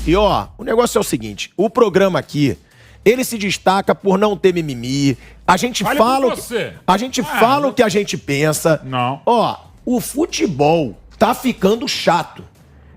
E ó, o negócio é o seguinte, o programa aqui, ele se destaca por não ter mimimi. A gente fala o que a gente pensa. Não. Ó, o futebol tá ficando chato.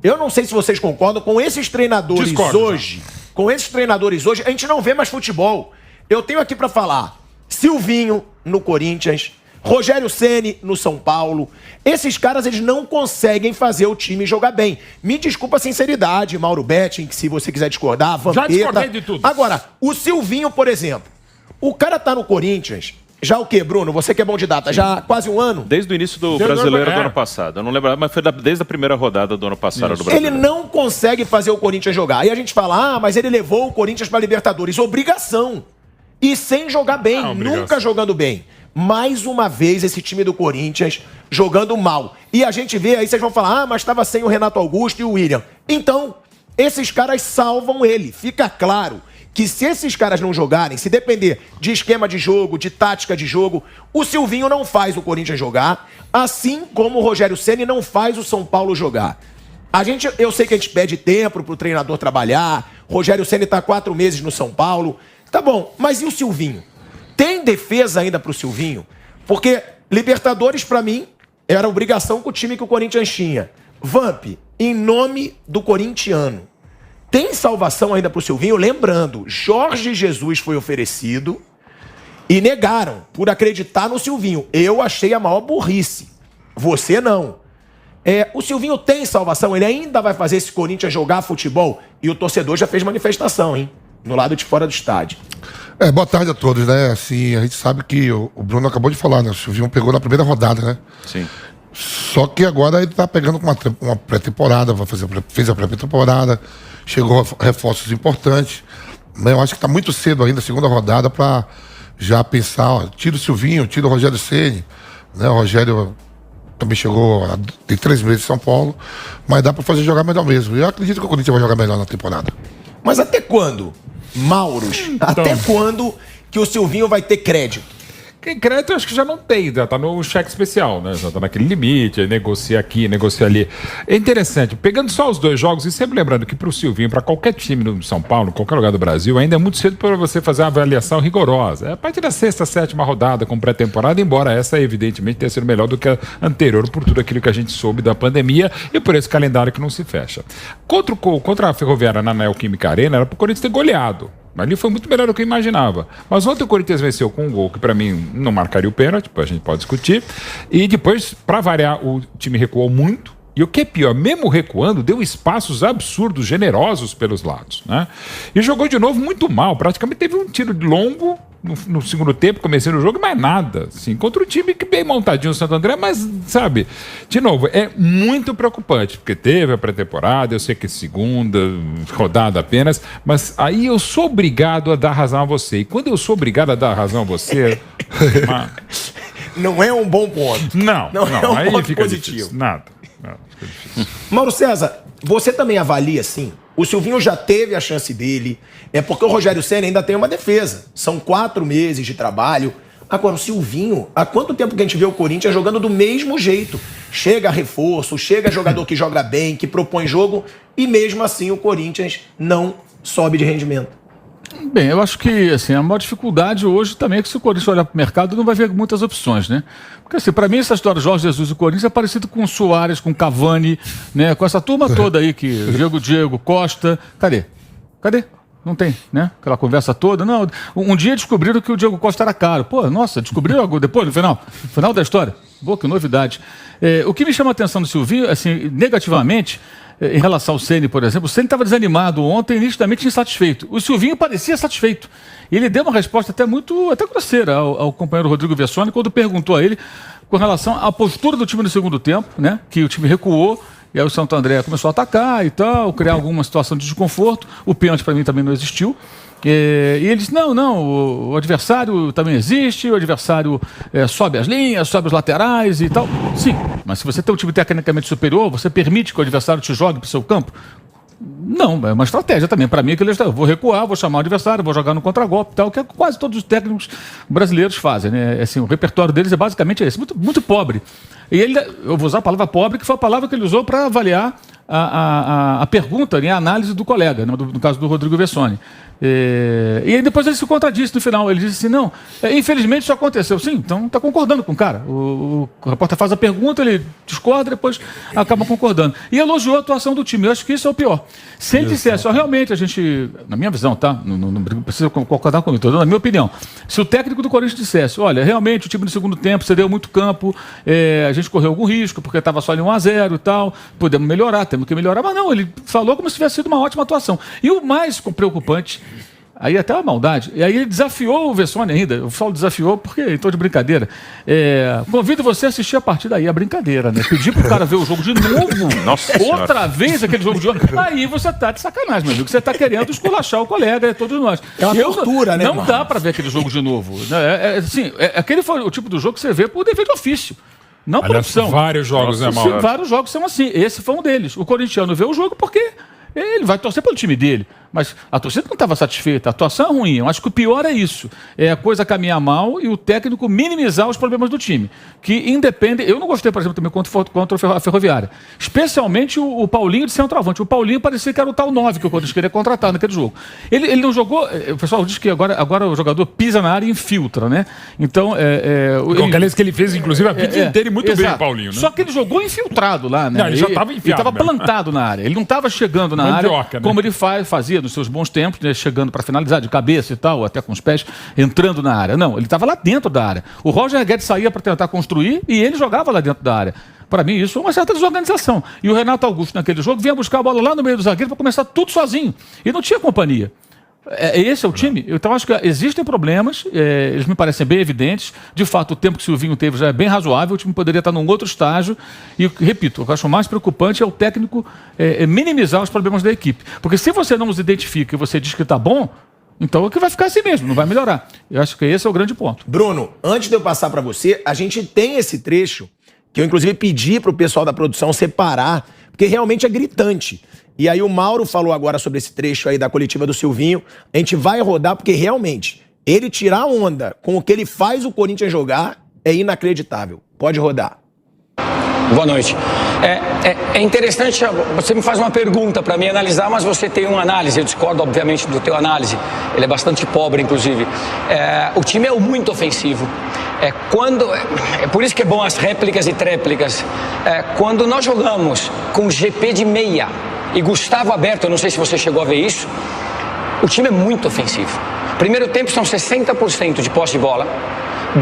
Eu não sei se vocês concordam com esses treinadores hoje. Com esses treinadores hoje, a gente não vê mais futebol. Eu tenho aqui pra falar Silvinho no Corinthians, Rogério Ceni no São Paulo. Esses caras, eles não conseguem fazer o time jogar bem. Me desculpa a sinceridade, Mauro Betting, que se você quiser discordar, Vampeta. Já discordei de tudo. Agora, o Silvinho, por exemplo, o cara tá no Corinthians, já o quê, Bruno? Você que é bom de data, já há quase um ano? Desde o início do Brasileiro do ano passado. Eu não lembro, mas foi desde a primeira rodada do ano passado do Brasileiro. Ele não consegue fazer o Corinthians jogar. Aí a gente fala, mas ele levou o Corinthians pra Libertadores. Obrigação. E sem jogar bem, nunca jogando bem. Mais uma vez esse time do Corinthians jogando mal. E a gente vê, aí vocês vão falar, mas estava sem o Renato Augusto e o William. Então, esses caras salvam ele. Fica claro que se esses caras não jogarem, se depender de esquema de jogo, de tática de jogo, o Silvinho não faz o Corinthians jogar, assim como o Rogério Ceni não faz o São Paulo jogar. Eu sei que a gente pede tempo pro treinador trabalhar, Rogério Ceni tá 4 meses no São Paulo, tá bom, mas e o Silvinho? Tem defesa ainda pro Silvinho? Porque Libertadores, pra mim, era obrigação com o time que o Corinthians tinha. Vamp, em nome do corintiano, tem salvação ainda pro Silvinho? Lembrando, Jorge Jesus foi oferecido e negaram por acreditar no Silvinho. Eu achei a maior burrice. Você não. O Silvinho tem salvação? Ele ainda vai fazer esse Corinthians jogar futebol? E o torcedor já fez manifestação, hein? No lado de fora do estádio. Boa tarde a todos, né? Assim, a gente sabe que o Bruno acabou de falar, né? O Silvinho pegou na primeira rodada, né? Sim. Só que agora ele tá pegando com uma pré-temporada, fez a pré-temporada, chegou reforços importantes. Eu acho que tá muito cedo ainda, segunda rodada, para já pensar, tira o Silvinho, tira o Rogério Ceni, né? O Rogério também chegou, tem 3 meses em São Paulo, mas dá para fazer jogar melhor mesmo. Eu acredito que o Corinthians vai jogar melhor na temporada. Mas até quando, Mauros? Até quando que o Silvinho vai ter crédito? Crédito eu acho que já não tem, já tá no cheque especial, né? Já tá naquele limite, negocia aqui, negocia ali. É interessante, pegando só os 2 jogos, e sempre lembrando que pro Silvinho, para qualquer time do São Paulo, qualquer lugar do Brasil, ainda é muito cedo para você fazer uma avaliação rigorosa. É a partir da 6ª, 7ª rodada com pré-temporada, embora essa evidentemente tenha sido melhor do que a anterior, por tudo aquilo que a gente soube da pandemia e por esse calendário que não se fecha. Contra a Ferroviária na Neoquímica Arena, era pro Corinthians ter goleado. Mas ali foi muito melhor do que eu imaginava. Mas ontem o Corinthians venceu com um gol que para mim não marcaria o pênalti, a gente pode discutir. E depois, para variar, o time recuou muito. E o que é pior, mesmo recuando, deu espaços absurdos, generosos pelos lados, né? E jogou de novo muito mal. Praticamente teve um tiro longo no segundo tempo, comecei no jogo, mas nada. Assim, contra um time que bem montadinho o Santo André, mas, sabe, de novo, é muito preocupante, porque teve a pré-temporada, eu sei que é segunda rodada apenas, mas aí eu sou obrigado a dar razão a você. E quando eu sou obrigado a dar razão a você... Não é um bom ponto. Não, é um aí ponto fica positivo. difícil. Nada, fica difícil. Mauro César, você também avalia assim? O Silvinho já teve a chance dele, porque o Rogério Ceni ainda tem uma defesa. São 4 meses de trabalho. Agora, o Silvinho, há quanto tempo que a gente vê o Corinthians jogando do mesmo jeito? Chega reforço, chega jogador que joga bem, que propõe jogo, e mesmo assim o Corinthians não sobe de rendimento. Bem, eu acho que assim, a maior dificuldade hoje também é que se o Corinthians olhar para o mercado não vai ver muitas opções, né? Porque assim, para mim essa história de Jorge Jesus e o Corinthians é parecido com o Soares, com o Cavani, né? Com essa turma toda aí que Diego Costa, cadê? Não tem, né? Aquela conversa toda. Não, um dia descobriram que o Diego Costa era caro. Pô, nossa, descobriram algo depois, no final da história. Boa, que novidade. O que me chama a atenção do Silvinho, assim, negativamente, em relação ao Ceni, por exemplo, o Ceni estava desanimado ontem, nitidamente insatisfeito. O Silvinho parecia satisfeito. E ele deu uma resposta até grosseira ao companheiro Rodrigo Vessone, quando perguntou a ele com relação à postura do time no segundo tempo, né? Que o time recuou, e aí o Santo André começou a atacar e tal, criar alguma situação de desconforto. O pênalti para mim também não existiu. E ele disse, não, o adversário também existe, o adversário sobe as linhas, sobe os laterais e tal. Sim, mas se você tem um time tecnicamente superior, você permite que o adversário te jogue para o seu campo? Não, é uma estratégia também. Para mim, eu vou recuar, vou chamar o adversário, vou jogar no contragolpe e tal, que é quase todos os técnicos brasileiros fazem, né? Assim, o repertório deles é basicamente esse, muito, muito pobre. E ele, eu vou usar a palavra pobre, que foi a palavra que ele usou para avaliar a pergunta, né, a análise do colega, no caso do Rodrigo Vessone. E aí depois ele se contradisse no final. Ele disse assim, não, infelizmente isso aconteceu. Sim, então está concordando com o cara. O repórter faz a pergunta, ele discorda, depois acaba concordando. E elogiou a atuação do time. Eu acho que isso é o pior. Se ele dissesse, realmente a gente, na minha visão, tá? Não precisa concordar comigo, estou dando a minha opinião. Se o técnico do Corinthians dissesse, olha, realmente o time no segundo tempo cedeu muito campo, a gente correu algum risco, porque estava só em 1-0 e tal, podemos melhorar, temos que melhorar. Mas não, ele falou como se tivesse sido uma ótima atuação. E o mais preocupante, aí até uma maldade, e aí ele desafiou o Vessone ainda. Eu falo desafiou porque estou de brincadeira. Convido você a assistir a partida aí, a brincadeira, né? Pedir pro cara ver o jogo de novo. Nossa outra senhora. vez aquele jogo de novo. Aí você tá de sacanagem, meu amigo. Você tá querendo esculachar o colega, todos nós. É uma tortura, né, Não irmão? dá para ver aquele jogo de novo. Aquele foi o tipo do jogo que você vê por dever de ofício. Não por Aliás, opção. vários jogos, Nossa né, Mauro? senhora. Vários jogos são assim. Esse foi um deles. O corintiano vê o jogo porque ele vai torcer pelo time dele. Mas a torcida não estava satisfeita. A atuação é ruim. Eu acho que o pior é isso. É a coisa caminhar mal e o técnico minimizar os problemas do time. Que independe... Eu não gostei, por exemplo, também contra a Ferroviária. Especialmente o Paulinho de centroavante. O Paulinho parecia que era o tal 9 que o Corinthians queria contratar naquele jogo. Ele não jogou... O pessoal diz que agora o jogador pisa na área e infiltra, né? Então... Aliás, que ele fez, inclusive, a vida inteira e muito bem, o Paulinho, né? Só que ele jogou infiltrado lá, né? Não, ele já estava enfiado Ele estava mesmo. plantado na área. Ele não estava chegando na Mandioca, área né? como ele fazia nos seus bons tempos, né, chegando para finalizar de cabeça e tal, até com os pés, entrando na área. Não, ele estava lá dentro da área. O Roger Guedes saía para tentar construir e ele jogava lá dentro da área. Para mim, isso é uma certa desorganização. E o Renato Augusto, naquele jogo, vinha buscar a bola lá no meio do zagueiro para começar tudo sozinho. E não tinha companhia. Esse é o time? Então, acho que existem problemas, eles me parecem bem evidentes. De fato, o tempo que o Silvinho teve já é bem razoável, o time poderia estar num outro estágio. E, repito, o que eu acho mais preocupante é o técnico minimizar os problemas da equipe. Porque se você não os identifica e você diz que está bom, então é que vai ficar assim mesmo, não vai melhorar. Eu acho que esse é o grande ponto. Bruno, antes de eu passar para você, a gente tem esse trecho que eu, inclusive, pedi para o pessoal da produção separar, porque realmente é gritante. E aí o Mauro falou agora sobre esse trecho aí da coletiva do Silvinho. A gente vai rodar porque realmente ele tirar onda com o que ele faz o Corinthians jogar é inacreditável. Pode rodar. Boa noite. É interessante, você me faz uma pergunta para mim analisar, mas você tem uma análise. Eu discordo, obviamente, do teu análise. Ele é bastante pobre, inclusive. O time é muito ofensivo. É por isso que é bom as réplicas e tréplicas. Quando nós jogamos com GP de meia e Gustavo aberto, eu não sei se você chegou a ver isso, o time é muito ofensivo. Primeiro tempo são 60% de posse de bola,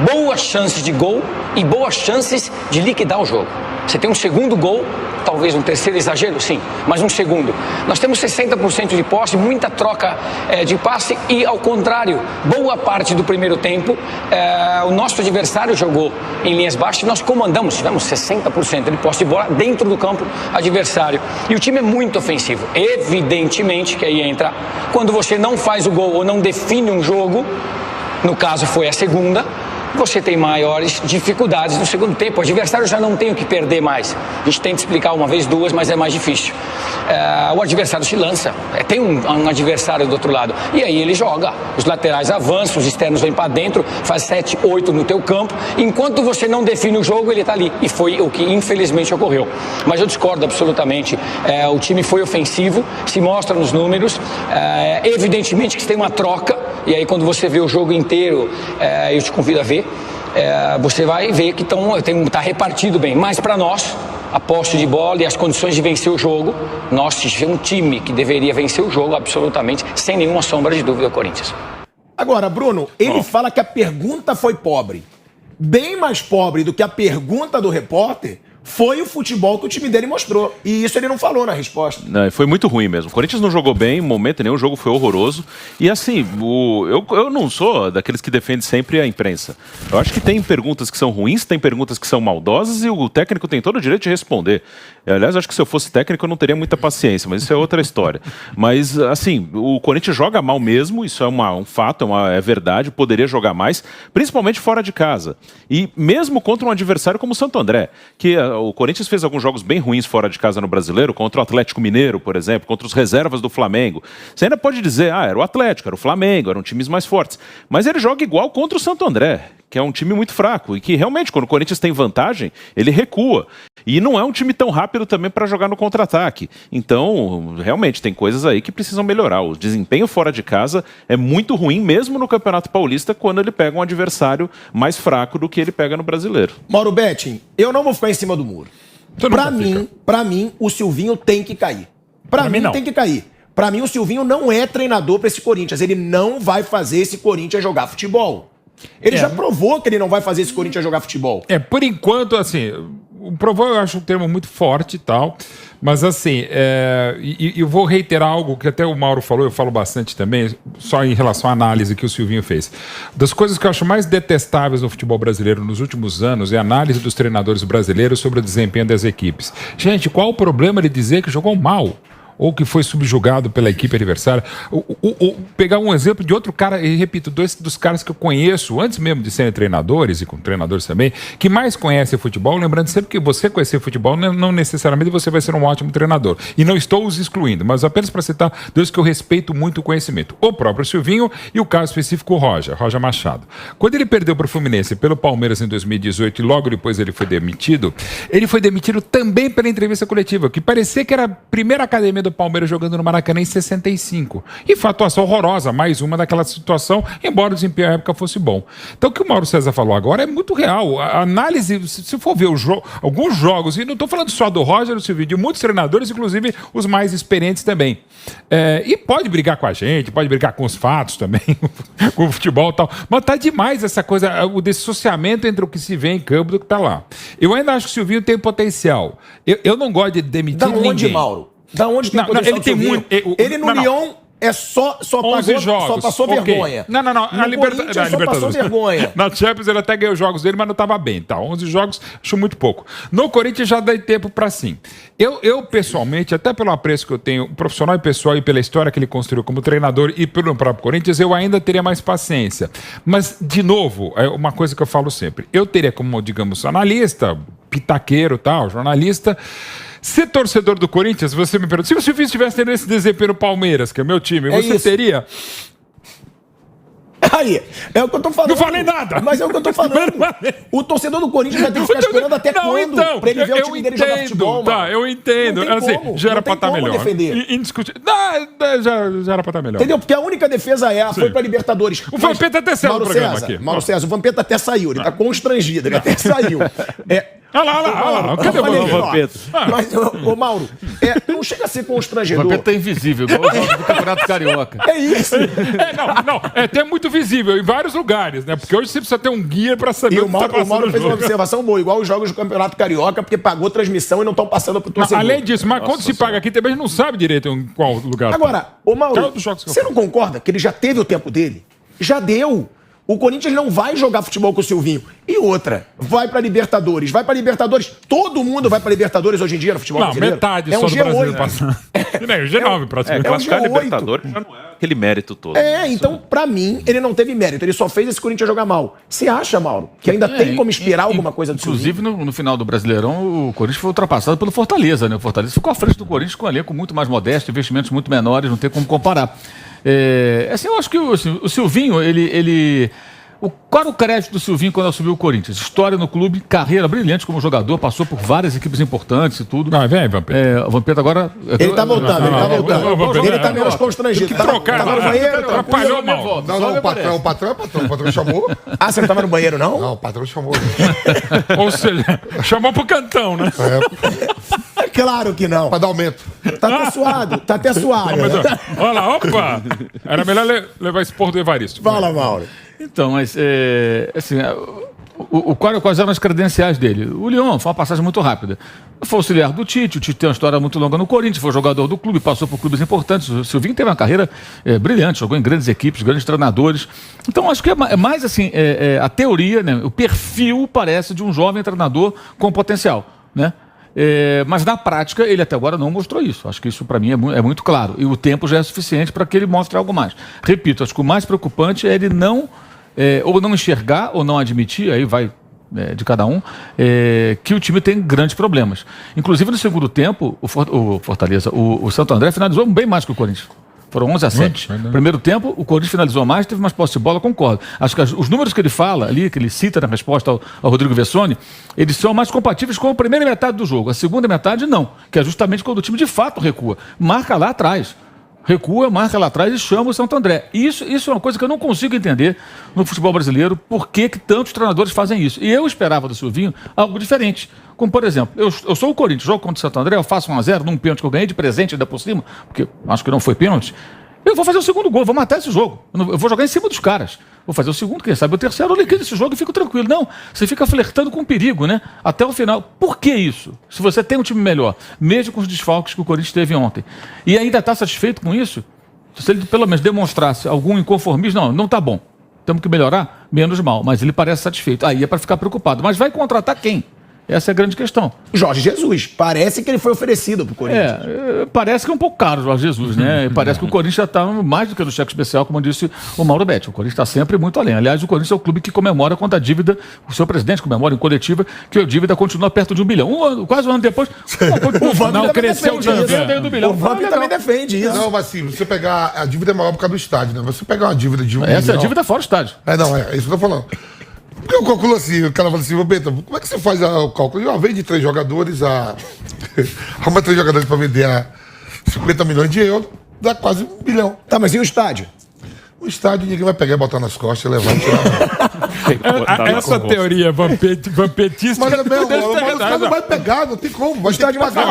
boas chances de gol e boas chances de liquidar o jogo. Você tem um segundo gol, talvez um terceiro exagero, sim, mas um segundo. Nós temos 60% de posse, muita troca de passe e, ao contrário, boa parte do primeiro tempo, o nosso adversário jogou em linhas baixas e nós comandamos, tivemos 60% de posse de bola dentro do campo adversário. E o time é muito ofensivo. Evidentemente que aí entra, quando você não faz o gol ou não define um jogo, no caso foi a segunda, você tem maiores dificuldades no segundo tempo. O adversário já não tem o que perder mais. A gente tenta explicar uma vez, duas, mas é mais difícil. O adversário se lança. Tem um adversário do outro lado. E aí ele joga. Os laterais avançam, os externos vêm para dentro, faz 7, 8 no teu campo. Enquanto você não define o jogo, ele está ali. E foi o que infelizmente ocorreu. Mas eu discordo absolutamente. O time foi ofensivo, se mostra nos números. Evidentemente que tem uma troca. E aí quando você vê o jogo inteiro, eu te convido a ver. Você vai ver que está repartido bem. Mas para nós, a posse de bola e as condições de vencer o jogo, nós tivemos um time que deveria vencer o jogo absolutamente, sem nenhuma sombra de dúvida, o Corinthians. Agora, Bruno, ele fala que a pergunta foi pobre. Bem mais pobre do que a pergunta do repórter foi o futebol que o time dele mostrou. E isso ele não falou na resposta. Não, foi muito ruim mesmo. O Corinthians não jogou bem, em momento nenhum, o jogo foi horroroso. E assim, eu não sou daqueles que defendem sempre a imprensa. Eu acho que tem perguntas que são ruins, tem perguntas que são maldosas e o técnico tem todo o direito de responder. Aliás, acho que se eu fosse técnico eu não teria muita paciência, mas isso é outra história. Mas assim, o Corinthians joga mal mesmo, isso é um fato, é verdade, poderia jogar mais, principalmente fora de casa. E mesmo contra um adversário como o Santo André, que o Corinthians fez alguns jogos bem ruins fora de casa no Brasileiro, contra o Atlético Mineiro, por exemplo, contra os reservas do Flamengo. Você ainda pode dizer, era o Atlético, era o Flamengo, eram times mais fortes. Mas ele joga igual contra o Santo André, que é um time muito fraco e que realmente, quando o Corinthians tem vantagem, ele recua. E não é um time tão rápido também para jogar no contra-ataque. Então, realmente, tem coisas aí que precisam melhorar. O desempenho fora de casa é muito ruim, mesmo no Campeonato Paulista, quando ele pega um adversário mais fraco do que ele pega no Brasileiro. Mauro Betting, eu não vou ficar em cima do muro. Pra mim, o Silvinho tem que cair. Pra mim, tem que cair. Pra mim, o Silvinho não é treinador pra esse Corinthians. Ele não vai fazer esse Corinthians jogar futebol. Ele já provou que ele não vai fazer esse Corinthians jogar futebol. Por enquanto, assim, o provou eu acho um termo muito forte e tal, mas assim, eu vou reiterar algo que até o Mauro falou, eu falo bastante também, só em relação à análise que o Silvinho fez. Das coisas que eu acho mais detestáveis no futebol brasileiro nos últimos anos é a análise dos treinadores brasileiros sobre o desempenho das equipes. Gente, qual o problema de dizer que jogou mal? Ou que foi subjugado pela equipe adversária. Pegar um exemplo de outro cara, e repito, dois dos caras que eu conheço, antes mesmo de serem treinadores, e com treinadores também, que mais conhecem futebol, lembrando sempre que você conhecer futebol, não necessariamente você vai ser um ótimo treinador. E não estou os excluindo, mas apenas para citar dois que eu respeito muito o conhecimento. O próprio Silvinho e o caso específico o Roger Machado. Quando ele perdeu para o Fluminense pelo Palmeiras em 2018 e logo depois ele foi demitido também pela entrevista coletiva, que parecia que era a primeira academia do Palmeiras jogando no Maracanã em 65. E foi uma atuação horrorosa, mais uma daquela situação, embora o desempenho à época fosse bom. Então o que o Mauro César falou agora é muito real. A análise, se for ver alguns jogos, e não estou falando só do Roger, do Silvio, de muitos treinadores, inclusive os mais experientes também. E pode brigar com a gente, pode brigar com os fatos também, com o futebol e tal, mas tá demais essa coisa, o dissociamento entre o que se vê em campo do que tá lá. Eu ainda acho que o Silvinho tem potencial. Eu não gosto de demitir ninguém. Da onde, Mauro? Da onde tem potencial? Ele tem muito. Ele no Lyon só passou vergonha. Não. Na Libertadores. Só passou vergonha. Na Champions ele até ganhou os jogos dele, mas não estava bem. Tá? 11 jogos, acho muito pouco. No Corinthians já dá tempo para sim. Eu, pessoalmente, até pelo apreço que eu tenho, profissional e pessoal, e pela história que ele construiu como treinador e pelo próprio Corinthians, eu ainda teria mais paciência. Mas, de novo, é uma coisa que eu falo sempre. Eu teria como, digamos, analista, pitaqueiro, tal, jornalista. Ser torcedor do Corinthians, você me pergunta, se o Silvio estivesse tendo esse desempenho no Palmeiras, que é meu time, você teria? Aí, é o que eu tô falando. Não falei nada. Mas é o que eu tô falando. O torcedor do Corinthians vai ter que ficar esperando até quando? Então, pra ele ver o time dele jogar futebol, tá, eu entendo. Assim, já era pra estar melhor. Indiscutível. Já era pra estar melhor. Entendeu? Porque a única defesa foi pra Libertadores. O Vampeta até saiu do programa aqui. Mauro César, o Vampeta até saiu. Ele tá constrangido, ele até saiu. Olha lá. Cadê o Vampeta? Mas, ô Mauro, não chega a ser constrangedor. O Vampeta é invisível, igual o jogo do Campeonato Carioca. É isso. É até muito visível em vários lugares, né? Porque hoje você precisa ter um guia pra saber e o que tá passando. O Mauro fez uma observação boa, igual os jogos do Campeonato Carioca, porque pagou transmissão e não estão passando pro torcedor. Além disso, mas quando se paga aqui também a gente não sabe direito em qual lugar. Agora, ô Mauro, você não concorda que ele já teve o tempo dele? Já deu. O Corinthians não vai jogar futebol com o Silvinho. E outra, vai pra Libertadores. Todo mundo vai pra Libertadores hoje em dia no futebol brasileiro. Metade só do brasileiro passando. O G9 praticamente. Classificar Libertadores já não é aquele mérito todo. Então, pra mim, ele não teve mérito. Ele só fez esse Corinthians jogar mal. Você acha, Mauro, que ainda tem como esperar alguma coisa do Silvinho? Inclusive, no final do Brasileirão, o Corinthians foi ultrapassado pelo Fortaleza, né? O Fortaleza ficou à frente do Corinthians com um elenco muito mais modesto, investimentos muito menores, não tem como comparar. Eu acho que o Silvinho, qual era o crédito do Silvinho quando assumiu o Corinthians? História no clube, carreira brilhante como jogador, passou por várias equipes importantes e tudo. Vem, Vampeta. O Vampeta agora... Ele tá voltando. Ele tá menos constrangido. Que trocar. Tava no banheiro? Atrapalhou mal. Não, o patrão chamou. Ah, você não tava no banheiro, não? Não, o patrão chamou. Ou seja, chamou pro cantão, né? Claro que não. Pra dar aumento. Tá até suado. Olha lá, opa! Era melhor levar esse porro do Evaristo. Fala, Mauro. Então, mas, quais eram as credenciais dele? O Lyon foi uma passagem muito rápida. Foi auxiliar do Tite, o Tite tem uma história muito longa no Corinthians, foi jogador do clube, passou por clubes importantes. O Silvinho teve uma carreira brilhante, jogou em grandes equipes, grandes treinadores. Então, acho que é mais assim, a teoria, né? O perfil parece de um jovem treinador com potencial, né? Mas na prática ele até agora não mostrou isso. Acho que isso para mim é muito claro. E o tempo já é suficiente para que ele mostre algo mais. Repito, acho que o mais preocupante é ele não ou não enxergar ou não admitir, aí vai de cada um, que o time tem grandes problemas. Inclusive no segundo tempo, o Fortaleza, o Santo André finalizou bem mais que o Corinthians. Foram 11-7. Primeiro tempo, o Corinthians finalizou mais, teve mais posse de bola, concordo. Acho que os números que ele fala ali, que ele cita na resposta ao Rodrigo Vessoni, eles são mais compatíveis com a primeira metade do jogo. A segunda metade, não. Que é justamente quando o time de fato recua. Marca lá atrás. Recua, marca lá atrás e chama o Santo André. Isso é uma coisa que eu não consigo entender no futebol brasileiro, por que tantos treinadores fazem isso. E eu esperava do Silvinho algo diferente. Como, por exemplo, eu sou o Corinthians, jogo contra o Santo André, eu faço 1-0 num pênalti que eu ganhei de presente ainda por cima, porque acho que não foi pênalti. Eu vou fazer o segundo gol, vou matar esse jogo. Eu vou jogar em cima dos caras. Vou fazer o segundo, quem sabe o terceiro, eu liquido esse jogo e fico tranquilo. Não, você fica flertando com o perigo, né? Até o final. Por que isso? Se você tem um time melhor, mesmo com os desfalques que o Corinthians teve ontem, e ainda está satisfeito com isso, se ele pelo menos demonstrasse algum inconformismo, não está bom. Temos que melhorar, menos mal. Mas ele parece satisfeito. Aí é para ficar preocupado. Mas vai contratar quem? Essa é a grande questão. Jorge Jesus. Parece que ele foi oferecido pro Corinthians. Parece que é um pouco caro o Jorge Jesus, né? Parece que o Corinthians já está mais do que no cheque especial, como disse o Mauro Betti. O Corinthians está sempre muito além. Aliás, o Corinthians é o clube que comemora quando a dívida, o seu presidente comemora em coletiva, que a dívida continua perto de 1 bilhão. Quase um ano depois, o Vamp não cresceu do bilhão. O Vamp também defende isso. Não, mas assim, você pegar. A dívida é maior por causa do estádio, né? Você pegar uma dívida de 1 milhão. Essa é a dívida fora do estádio. É isso que eu tô falando. Porque eu calculo assim, o cara fala assim, Benta, como é que você faz o cálculo? Eu vende 3 jogadores arruma 3 jogadores para vender a 50 milhões de euros, dá quase 1 bilhão. Tá, mas e o estádio? O estádio ninguém vai pegar e botar nas costas e levar e tirar. Essa teoria vampetista. Mas é mesmo, mas o cara não vai pegar, não tem como. Vai ter que pagar.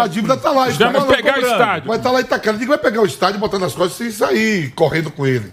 A dívida tá lá. Já vai pegar o estádio. Vai estar lá Itacara. Ninguém vai pegar o estádio, botar nas costas e sair correndo com ele.